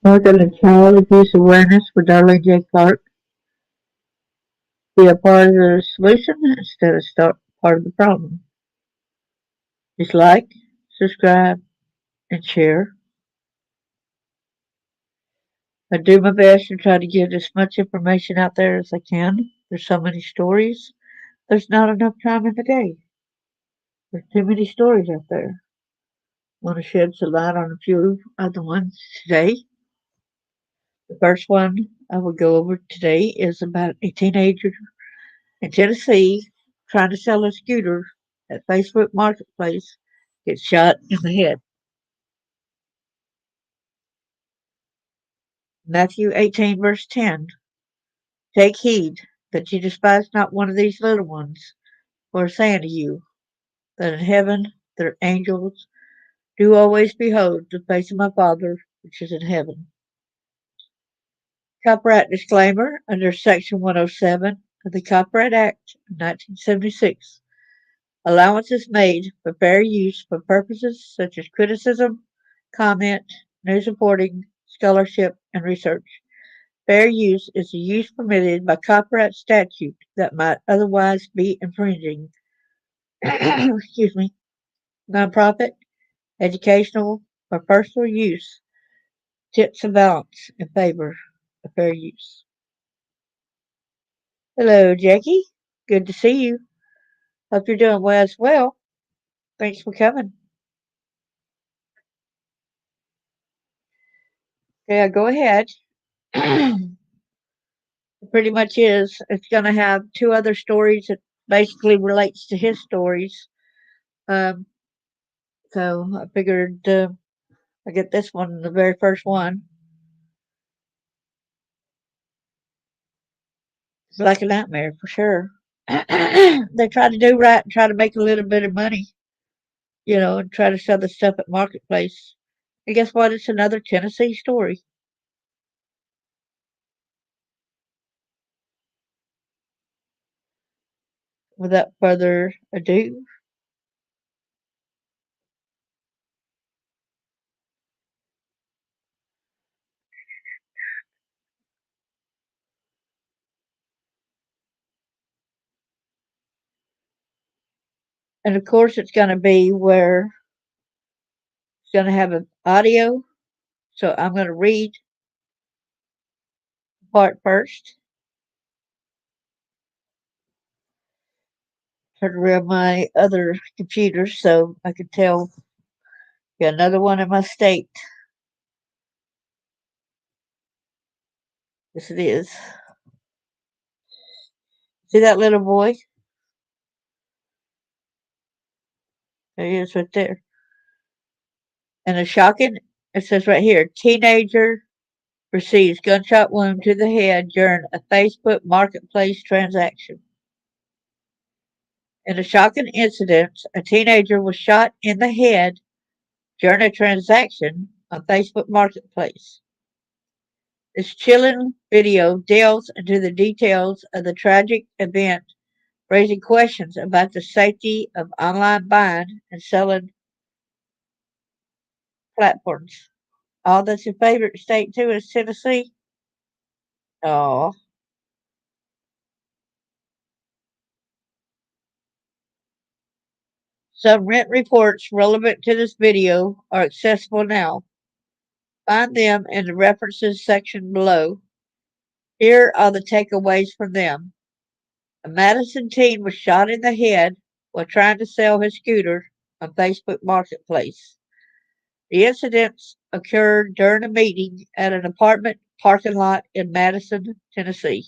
Welcome to Child Abuse Awareness with Darlene J. Clark. Be a part of the solution instead of part of the problem. Just like, subscribe, and share. I do my best to try to get as much information out there as I can. There's so many stories. There's not enough time in the day. There's too many stories out there. I want to shed some light on a few of the ones today. The first one I will go over today is about a teenager in Tennessee trying to sell a scooter at Facebook Marketplace gets shot in the head. Matthew 18, verse 10. Take heed that you despise not one of these little ones, for I say unto you, that in heaven their angels do always behold the face of my Father which is in heaven. Copyright disclaimer under Section 107 of the Copyright Act of 1976. Allowance is made for fair use for purposes such as criticism, comment, news reporting, scholarship, and research. Fair use is the use permitted by copyright statute that might otherwise be infringing. Excuse me. Nonprofit, educational, or personal use tips a balance in favor of fair use. Hello, Jackie. Good to see you. Hope you're doing well as well. Thanks for coming. Yeah, go ahead. It pretty much is. It's going to have two other stories that basically relates to his stories. Um, so I figured I get this one, the very first one. It's like a nightmare for sure. They try to do right and try to make a little bit of money, and try to sell the stuff at Marketplace. And guess what? It's another Tennessee story. Without further ado, and of course, it's going to be where it's going to have an audio. So I'm going to read part first. Turn around my other computer so I can tell. Got another one in my state. Yes, it is. See that little boy? There he is right there. And a shocking, it says right here, teenager receives gunshot wound to the head during a Facebook Marketplace transaction. In a shocking incident, a teenager was shot in the head during a transaction on Facebook Marketplace. This chilling video delves into the details of the tragic event, raising questions about the safety of online buying and selling platforms. Oh, that's your favorite state too, is Tennessee? Oh, some rent reports relevant to this video are accessible now. Find them in the references section below. Here are the takeaways from them. A Madison teen was shot in the head while trying to sell his scooter on Facebook Marketplace. The incidents occurred during a meeting at an apartment parking lot in Madison, Tennessee.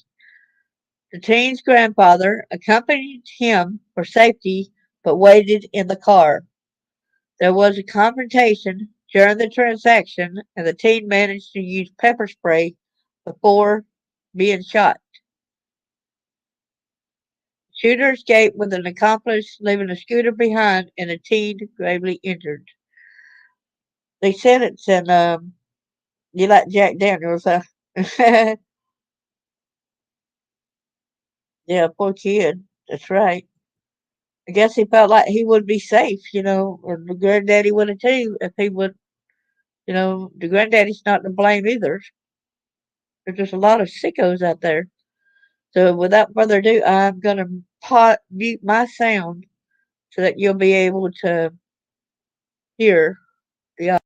The teen's grandfather accompanied him for safety but waited in the car. There was a confrontation during the transaction, and the teen managed to use pepper spray before being shot. The shooter escaped with an accomplice, leaving a scooter behind and a teen gravely injured. They said it's in, you like Jack Daniels, huh? Yeah, poor kid. That's right. I guess he felt like he would be safe, or the granddaddy would have too if he would You know, the granddaddy's not to blame either. There's just a lot of sickos out there. So without further ado, I'm gonna mute my sound so that you'll be able to hear the.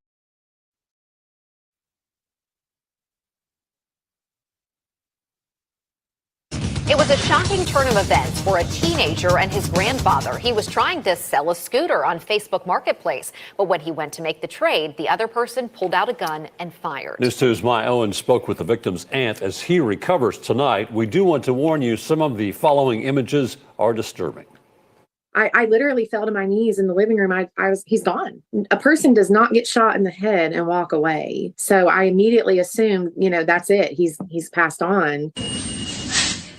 It was a shocking turn of events for a teenager and his grandfather. He was trying to sell a scooter on Facebook Marketplace, but when he went to make the trade, the other person pulled out a gun and fired. News 2's My Owen spoke with the victim's aunt as he recovers tonight. We do want to warn you, some of the following images are disturbing. I literally fell to my knees in the living room. He's gone. A person does not get shot in the head and walk away. So I immediately assumed, that's it. He's passed on.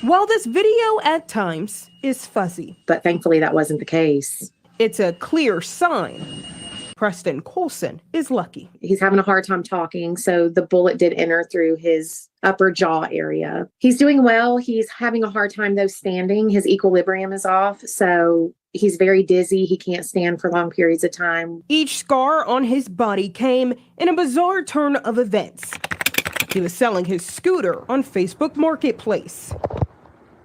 While this video at times is fuzzy, but thankfully that wasn't the case. It's a clear sign. Preston Colson is lucky. He's having a hard time talking, so the bullet did enter through his upper jaw area. He's doing well. He's having a hard time, though, standing. His equilibrium is off, so he's very dizzy. He can't stand for long periods of time. Each scar on his body came in a bizarre turn of events. He was selling his scooter on Facebook Marketplace.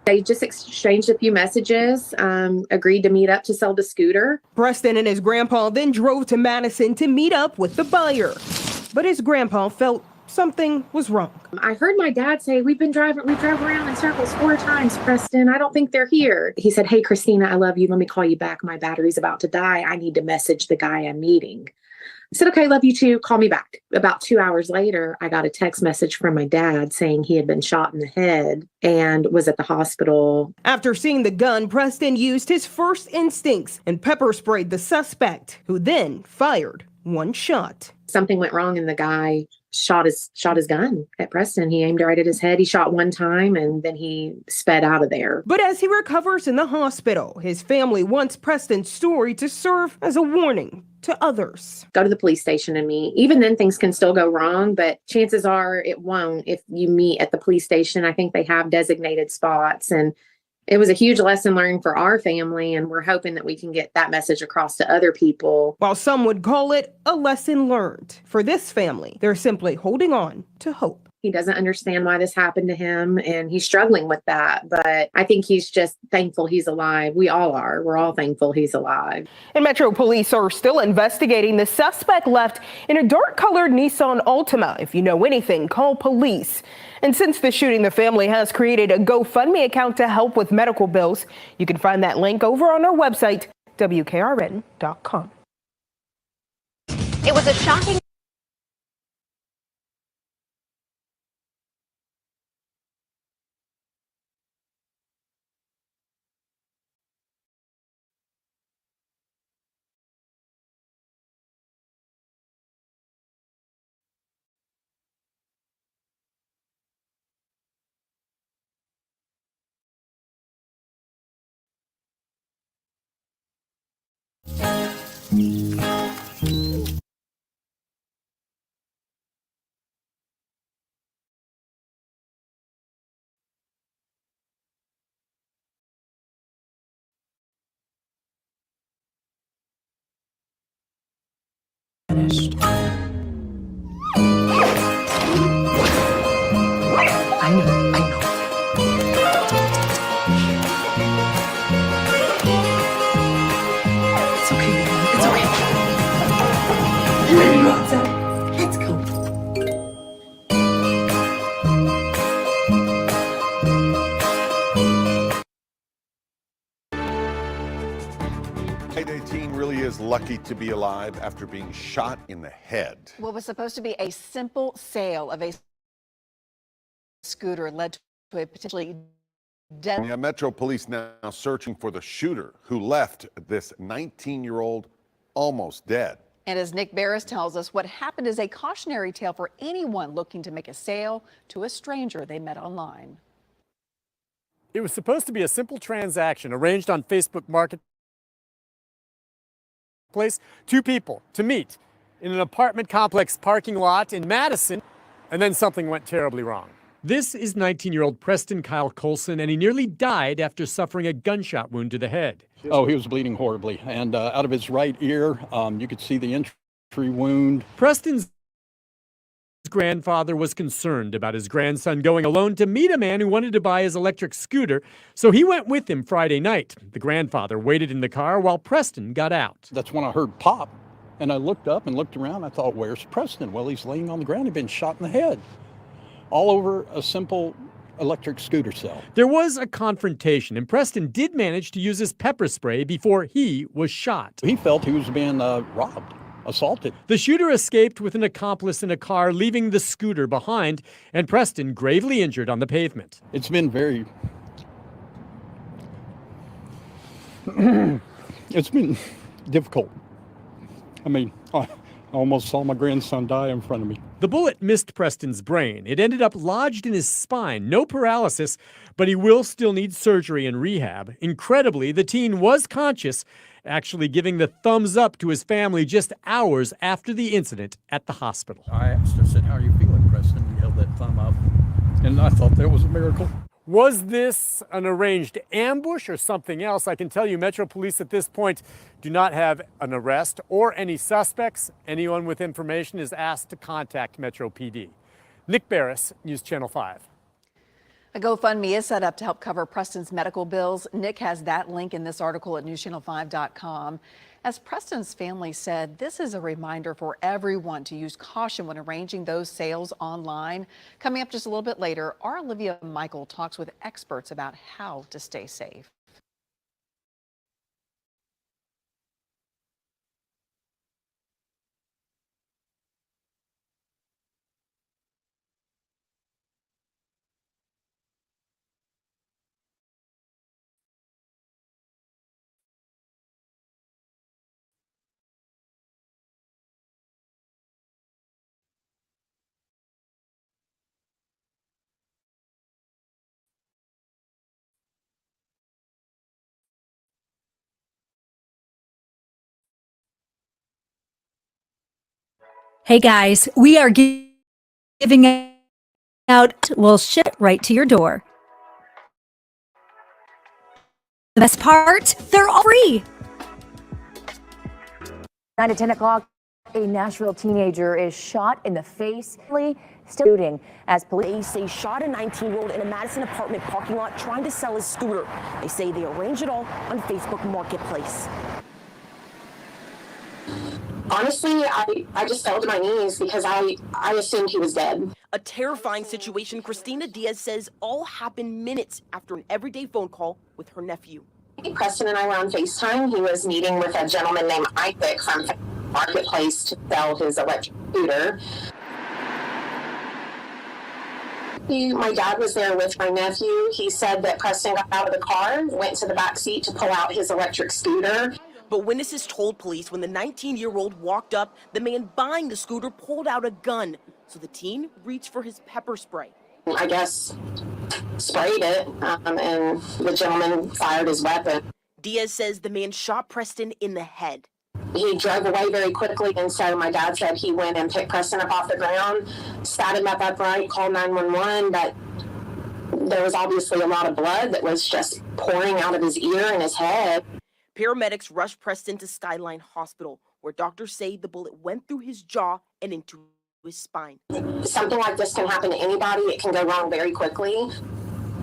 They just exchanged a few messages, agreed to meet up to sell the scooter. Preston and his grandpa then drove to Madison to meet up with the buyer. But his grandpa felt something was wrong. I heard my dad say, we drove around in circles 4 times, Preston. I don't think they're here. He said, hey, Christina, I love you. Let me call you back. My battery's about to die. I need to message the guy I'm meeting. I said, okay, love you too. Call me back. About 2 hours later, I got a text message from my dad saying he had been shot in the head and was at the hospital. After seeing the gun, Preston used his first instincts and pepper sprayed the suspect, who then fired one shot. Something went wrong and the guy shot his gun at Preston. He aimed right at his head. He shot one time and then he sped out of there. But as he recovers in the hospital, his family wants Preston's story to serve as a warning to others. Go to the police station and meet. Even then things can still go wrong, but chances are it won't if you meet at the police station. I think they have designated spots, and it was a huge lesson learned for our family, and we're hoping that we can get that message across to other people. While some would call it a lesson learned, for this family, they're simply holding on to hope. He doesn't understand why this happened to him, and he's struggling with that. But I think he's just thankful he's alive. We all are. We're all thankful he's alive. And Metro Police are still investigating. The suspect left in a dark-colored Nissan Altima. If you know anything, call police. And since the shooting, the family has created a GoFundMe account to help with medical bills. You can find that link over on our website, WKRN.com. It was a shocking finished. I know. It's okay, man. It's okay. Let's go. Teen really is lucky to be alive after being shot in the head. What was supposed to be a simple sale of a scooter led to a potentially deadly. Yeah, Metro Police now searching for the shooter who left this 19-year-old almost dead. And as Nick Barris tells us, what happened is a cautionary tale for anyone looking to make a sale to a stranger they met online. It was supposed to be a simple transaction arranged on Facebook Marketplace. 2 people to meet in an apartment complex parking lot in Madison, and then something went terribly wrong. This is 19-year-old Preston Kyle Colson, and he nearly died after suffering a gunshot wound to the head. Oh, he was bleeding horribly, and out of his right ear, you could see the entry wound. Preston's His grandfather was concerned about his grandson going alone to meet a man who wanted to buy his electric scooter, so he went with him Friday night. The grandfather waited in the car while Preston got out. That's when I heard pop, and I looked up and looked around. I thought, where's Preston? Well, he's laying on the ground. He'd been shot in the head, all over a simple electric scooter cell. There was a confrontation, and Preston did manage to use his pepper spray before he was shot. He felt he was being robbed, assaulted. The shooter escaped with an accomplice in a car, leaving the scooter behind, and Preston gravely injured on the pavement. It's been very... it's been difficult. I mean, I almost saw my grandson die in front of me. The bullet missed Preston's brain. It ended up lodged in his spine. No paralysis, but he will still need surgery and rehab. Incredibly, the teen was conscious, actually giving the thumbs up to his family just hours after the incident at the hospital. I asked, I said, how are you feeling, Preston? He held that thumb up, and I thought that was a miracle. Was this an arranged ambush or something else? I can tell you Metro Police at this point do not have an arrest or any suspects. Anyone with information is asked to contact Metro PD. Nick Barris, News Channel 5. A GoFundMe is set up to help cover Preston's medical bills. Nick has that link in this article at newschannel5.com. As Preston's family said, this is a reminder for everyone to use caution when arranging those sales online. Coming up just a little bit later, our Olivia Michael talks with experts about how to stay safe. Hey guys, we are giving out, we'll ship it right to your door. The best part, they're all free. 9 to 10 o'clock, a Nashville teenager is shot in the face. Still shooting as police say shot a 19-year-old in a Madison apartment parking lot trying to sell his scooter. They say they arranged it all on Facebook Marketplace. Honestly, I just fell to my knees because I assumed he was dead. A terrifying situation Christina Diaz says all happened minutes after an everyday phone call with her nephew. Preston and I were on FaceTime. He was meeting with a gentleman named Isaac from Marketplace to sell his electric scooter. My dad was there with my nephew. He said that Preston got out of the car, went to the back seat to pull out his electric scooter. But witnesses told police when the 19-year-old walked up, the man buying the scooter pulled out a gun. So the teen reached for his pepper spray. I guess sprayed it, and the gentleman fired his weapon. Diaz says the man shot Preston in the head. He drove away very quickly, and so my dad said he went and picked Preston up off the ground, sat him up upright, called 911, but there was obviously a lot of blood that was just pouring out of his ear and his head. Paramedics rushed Preston to Skyline Hospital, where doctors say the bullet went through his jaw and into his spine. Something like this can happen to anybody. It can go wrong very quickly.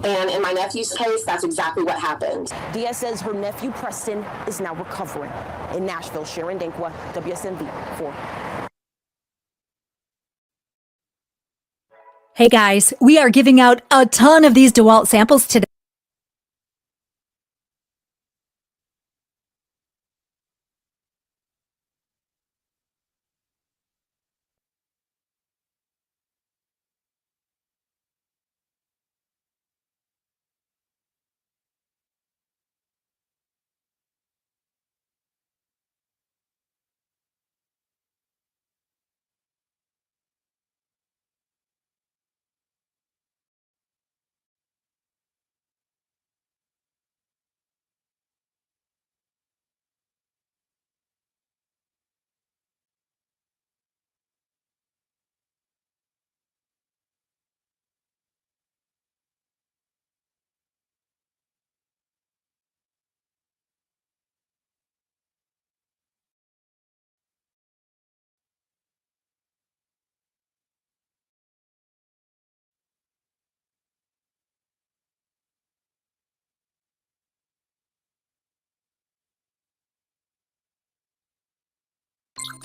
And in my nephew's case, that's exactly what happened. Diaz says her nephew Preston is now recovering. In Nashville, Sharon Dankwa, WSMV 4. Hey guys, we are giving out a ton of these DeWalt samples today.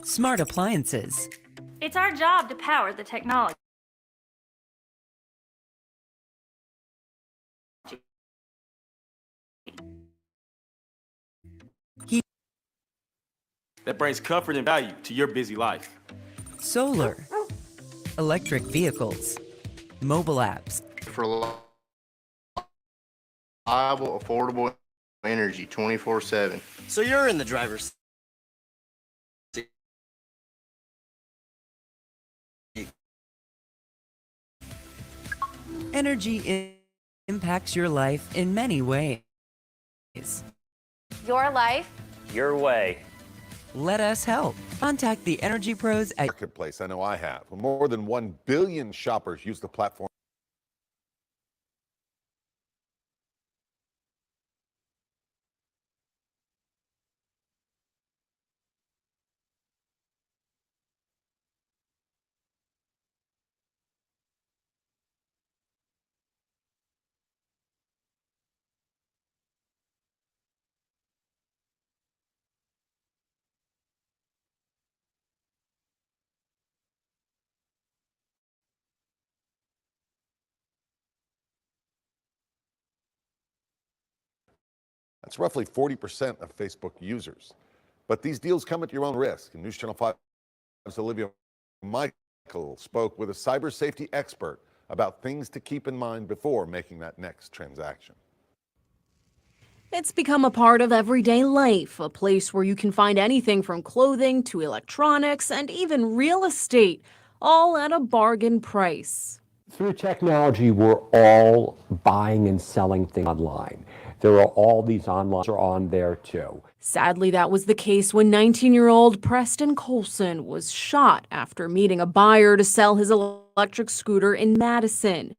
Smart appliances. It's our job to power the technology. That brings comfort and value to your busy life. Solar. Electric vehicles. Mobile apps. For reliable, affordable energy 24/7. So you're in the driver's seat. Energy impacts your life in many ways. Your life, Your way. Let us help. Contact the Energy Pros at Marketplace. I know I have. More than 1 billion shoppers use the platform. That's roughly 40% of Facebook users. But these deals come at your own risk. And News Channel 5's Olivia Michael spoke with a cyber safety expert about things to keep in mind before making that next transaction. It's become a part of everyday life, a place where you can find anything from clothing to electronics and even real estate, all at a bargain price. Through technology, we're all buying and selling things online. There are all these online are on there too. Sadly, that was the case when 19-year-old Preston Colson was shot after meeting a buyer to sell his electric scooter in Madison.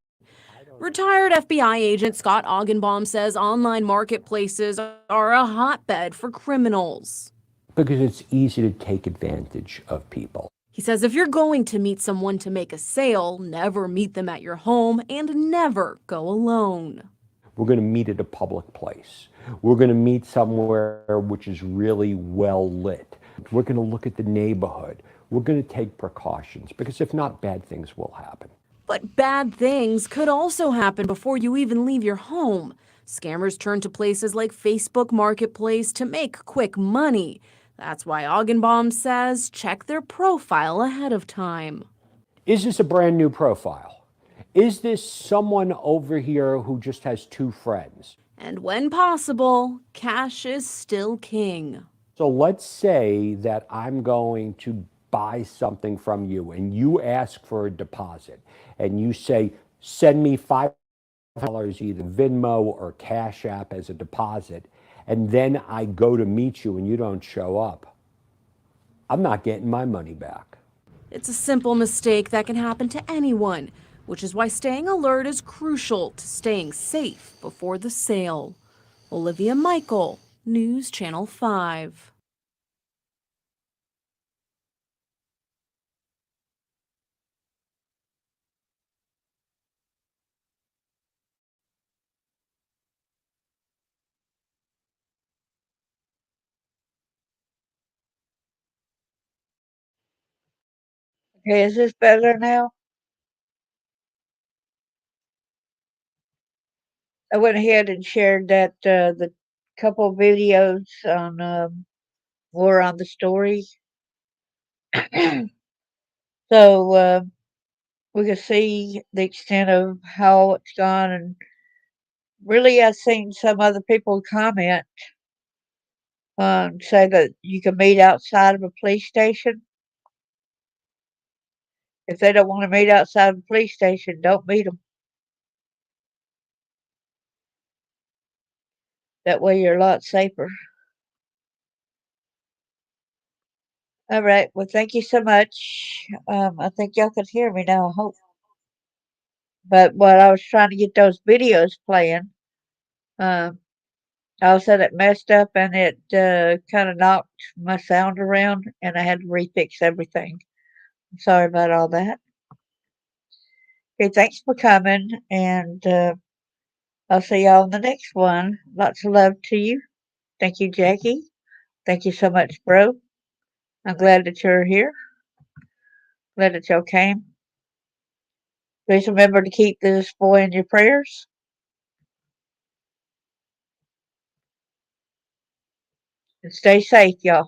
Retired FBI agent Scott Augenbaum says online marketplaces are a hotbed for criminals. Because it's easy to take advantage of people. He says if you're going to meet someone to make a sale, never meet them at your home and never go alone. We're going to meet at a public place. We're going to meet somewhere which is really well lit. We're going to look at the neighborhood. We're going to take precautions because if not, bad things will happen. But bad things could also happen before you even leave your home. Scammers turn to places like Facebook Marketplace to make quick money. That's why Augenbaum says check their profile ahead of time. Is this a brand new profile? Is this someone over here who just has 2 friends? And when possible, cash is still king. So let's say that I'm going to buy something from you and you ask for a deposit and you say, send me $5, either Venmo or Cash App as a deposit, and then I go to meet you and you don't show up. I'm not getting my money back. It's a simple mistake that can happen to anyone, which is why staying alert is crucial to staying safe before the sale. Olivia Michael, News Channel 5. Okay, is this better now? I went ahead and shared that the couple videos on more on the story. So we can see the extent of how it's gone, and really I've seen some other people comment say that you can meet outside of a police station. If they don't want to meet outside of a police station, don't meet them. That way you're a lot safer. All right. Well, thank you so much. I think y'all can hear me now, I hope. But while I was trying to get those videos playing, all of a sudden it messed up and it kind of knocked my sound around and I had to refix everything. I'm sorry about all that. Okay, thanks for coming, and I'll see y'all in the next one. Lots of love to you. Thank you, Jackie. Thank you so much, bro. I'm glad that you're here. Glad that y'all came. Please remember to keep this boy in your prayers. And stay safe, y'all.